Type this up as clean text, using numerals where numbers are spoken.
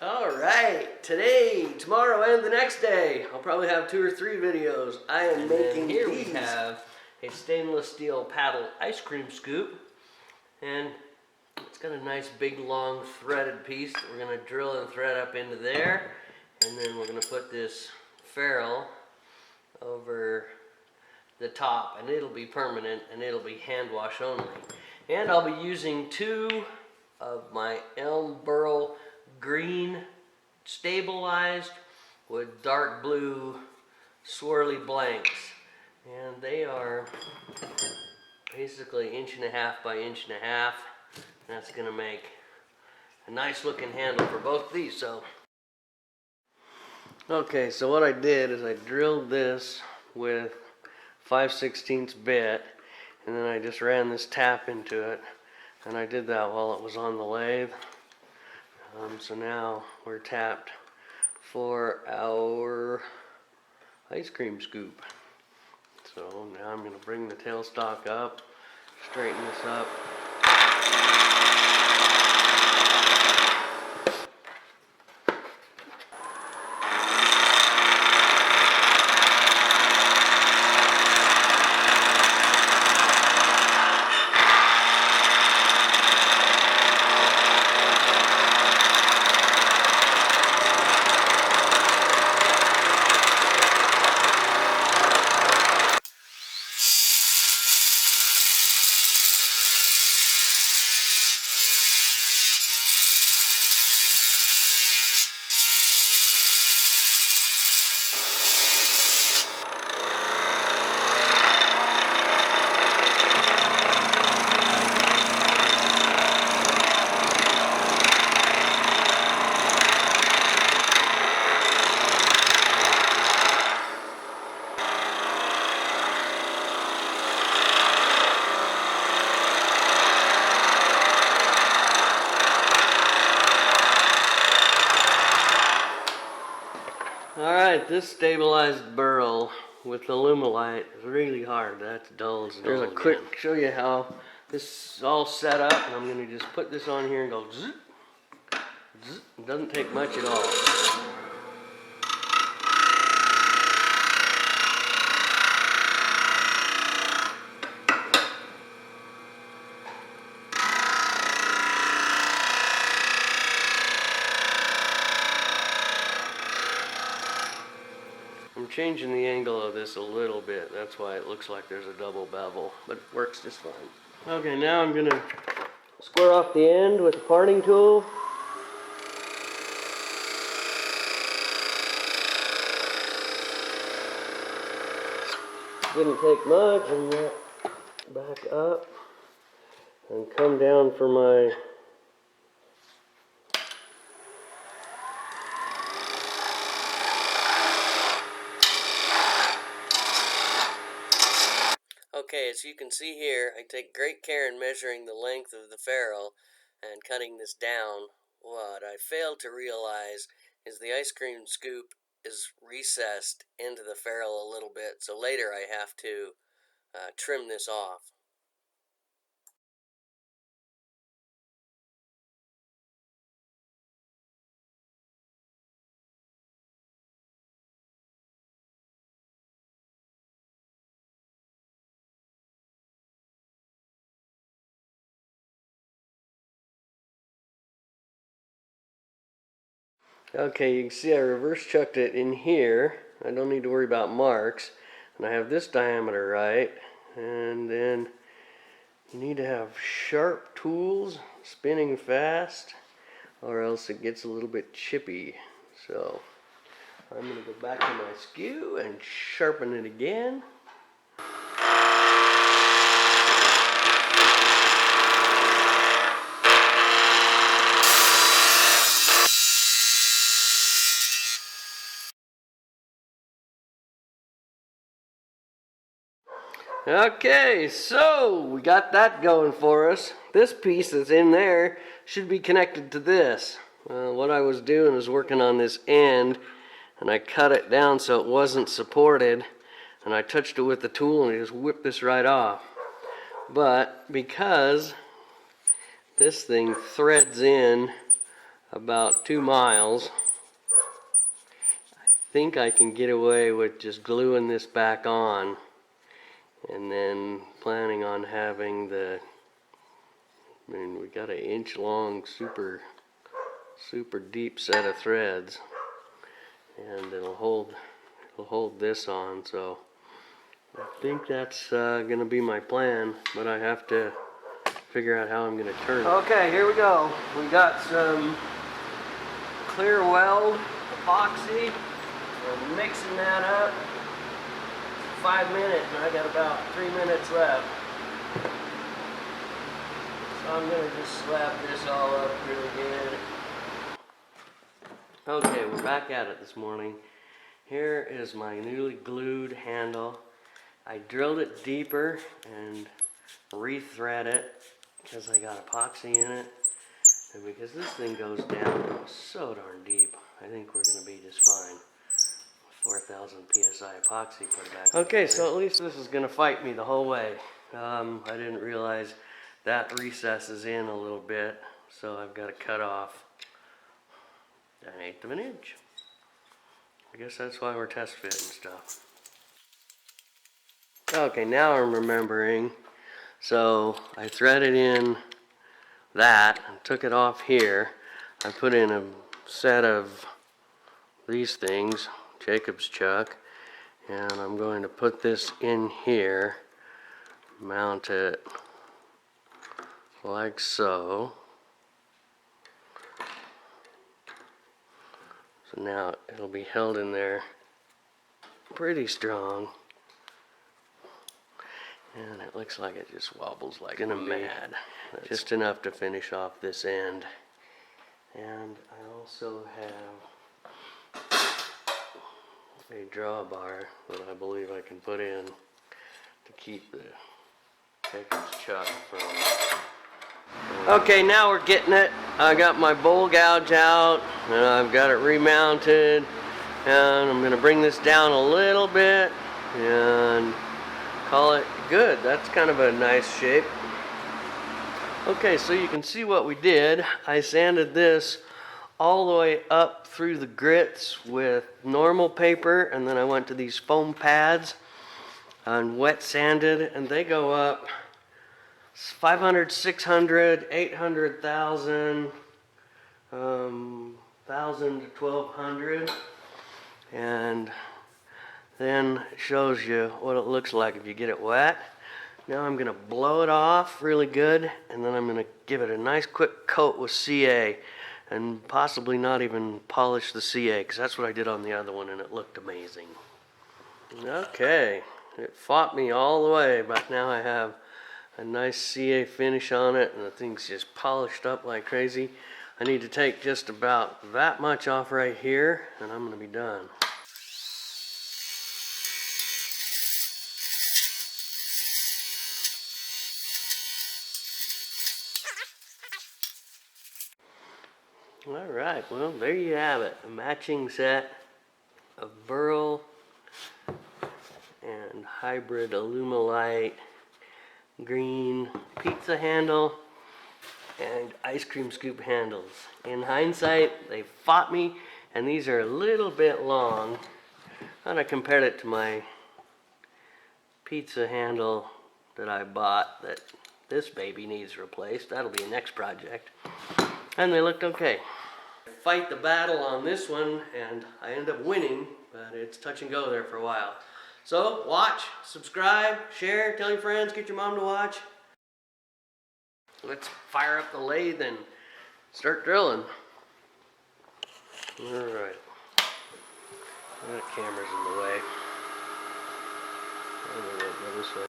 Alright, today, tomorrow, and the next day, I'll probably have 2 or 3 videos. I am making here these. We have a stainless steel paddle ice cream scoop. And it's got a nice big long threaded piece that we're going to drill and thread up into there. And then we're going to put this ferrule over the top, and it'll be permanent, and it'll be hand wash only. And I'll be using 2 of my Elm Burl green stabilized with dark blue swirly blanks, and they are basically 1.5 by 1.5 inches. That's gonna make a nice looking handle for both of these. So okay, so what I did is I drilled this with 5/16 bit, and then I just ran this tap into it, and I did that while it was on the lathe. So now we're tapped for our ice cream scoop. So now I'm going to bring the tailstock up, straighten this up. Alright, this stabilized burl with alumilite is really hard. That's dull as dull. Here's a quick show you how this is all set up, and I'm going to just put this on here and go zzz, zzz. It doesn't take much at all. I'm changing the angle of this a little bit. That's why it looks like there's a double bevel, but it works just fine. Okay, now I'm going to square off the end with a parting tool. Didn't take much, and back up and come down for my Okay, as you can see here, I take great care in measuring the length of the ferrule and cutting this down. What I failed to realize is the ice cream scoop is recessed into the ferrule a little bit, so later I have to trim this off. Okay, you can see I reverse chucked it in here. I don't need to worry about marks. And I have this diameter right. And then you need to have sharp tools, spinning fast, or else it gets a little bit chippy. So I'm going to go back to my skew and sharpen it again. Okay, so we got that going for us. This piece that's in there should be connected to this. What I was doing was working on this end, and I cut it down so it wasn't supported, and I touched it with the tool and I just whipped this right off. But because this thing threads in about 2 miles. I think I can get away with just gluing this back on, and then planning on having we got an inch long super deep set of threads, and it'll hold this on. So I think that's gonna be my plan, but I have to figure out how I'm gonna turn it. Okay, here we go. We got some clear weld epoxy. We're mixing that up. 5 minutes, and I got about 3 minutes left. So I'm gonna just slap this all up really good. Okay, we're back at it this morning. Here is my newly glued handle. I drilled it deeper and re-thread it because I got epoxy in it. And because this thing goes down so darn deep, I think we're gonna be just fine. 4,000 PSI epoxy put back. Okay, so at least this is gonna fight me the whole way. I didn't realize that recesses in a little bit, so I've got to cut off 1/8 of an inch. I guess that's why we're test fitting stuff. Okay, now I'm remembering. So I threaded in that and took it off here. I put in a set of these things, Jacob's chuck, and I'm going to put this in here, mount it like so. So now it'll be held in there pretty strong, and it looks like it just wobbles like a mad. Just enough to finish off this end. And I also have a drawbar that I believe I can put in to keep the Jacob's chuck from. Okay, now we're getting it. I got my bowl gouge out, and I've got it remounted, and I'm gonna bring this down a little bit and call it good. That's kind of a nice shape. Okay, so you can see what we did. I sanded this all the way up through the grits with normal paper, and then I went to these foam pads and wet sanded, and they go up 500, 600, 800, 1,000, 1,000 to 1,200, and then it shows you what it looks like if you get it wet. Now I'm going to blow it off really good, and then I'm going to give it a nice quick coat with CA, and possibly not even polish the CA, because that's what I did on the other one and it looked amazing. Okay, it fought me all the way, but now I have a nice CA finish on it, and the thing's just polished up like crazy. I need to take just about that much off right here, and I'm going to be done. Alright, well there you have it. A matching set of Burl and hybrid alumilite green pizza handle and ice cream scoop handles. In hindsight, they fought me, and these are a little bit long. And I compared it to my pizza handle that I bought that this baby needs replaced. That'll be a next project. And they looked okay. Fight the battle on this one, and I ended up winning, but it's touch and go there for a while. So watch, subscribe, share, tell your friends, get your mom to watch. Let's fire up the lathe and start drilling. Alright. That camera's in the way. I'm gonna go this way.